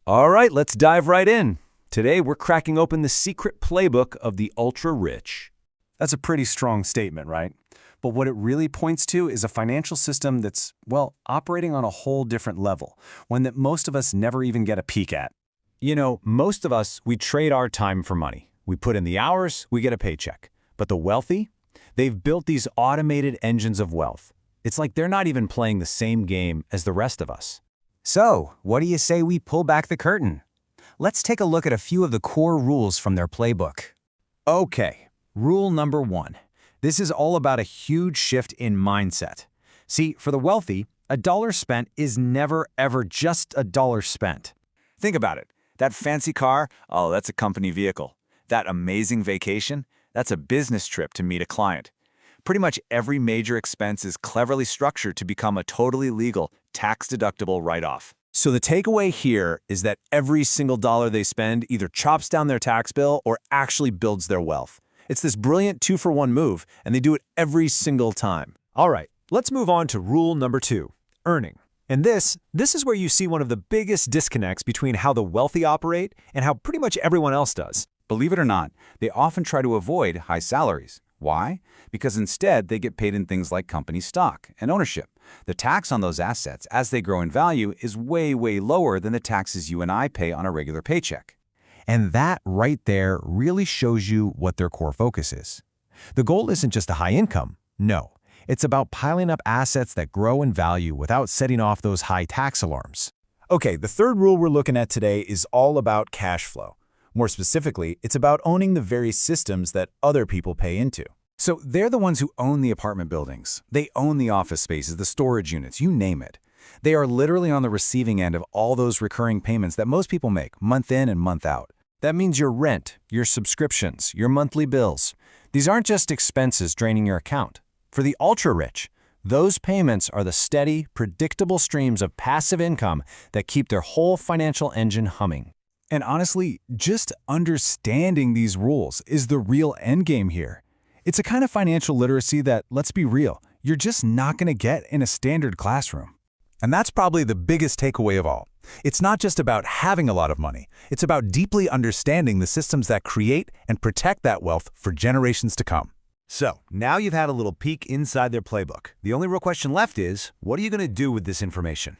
All right, let's dive right in. Today, we're cracking open the secret playbook of the ultra-rich. That's a pretty strong statement, right? But what it really points to is a financial system that's, well, operating on a whole different level, one that most of us never even get a peek at. You know, most of us, we trade our time for money. We put in the hours, we get a paycheck. But the wealthy? They've built these automated engines of wealth. It's like they're not even playing the same game as the rest of us. So, what do you say we pull back the curtain? Let's take a look at a few of the core rules from their playbook. Okay, rule number 1. This is all about a huge shift in mindset. See, for the wealthy, a dollar spent is never ever just a dollar spent. Think about it. That fancy car, oh, that's a company vehicle. That amazing vacation, that's a business trip to meet a client. Pretty much every major expense is cleverly structured to become a totally legal, tax-deductible write-off. So the takeaway here is that every single dollar they spend either chops down their tax bill or actually builds their wealth. It's this brilliant 2-for-1 move, and they do it every single time. All right, let's move on to rule number 2, earning. And this is where you see one of the biggest disconnects between how the wealthy operate and how pretty much everyone else does. Believe it or not, they often try to avoid high salaries. Why? Because instead they get paid in things like company stock and ownership. The tax on those assets as they grow in value is way, way lower than the taxes you and I pay on a regular paycheck. And that right there really shows you what their core focus is. The goal isn't just a high income. No, it's about piling up assets that grow in value without setting off those high tax alarms. Okay, the third rule we're looking at today is all about cash flow. More specifically, it's about owning the very systems that other people pay into. So they're the ones who own the apartment buildings. They own the office spaces, the storage units, you name it. They are literally on the receiving end of all those recurring payments that most people make month in and month out. That means your rent, your subscriptions, your monthly bills. These aren't just expenses draining your account. For the ultra-rich, those payments are the steady, predictable streams of passive income that keep their whole financial engine humming. And honestly, just understanding these rules is the real endgame here. It's a kind of financial literacy that, let's be real, you're just not going to get in a standard classroom. And that's probably the biggest takeaway of all. It's not just about having a lot of money. It's about deeply understanding the systems that create and protect that wealth for generations to come. So, now you've had a little peek inside their playbook. The only real question left is, what are you going to do with this information?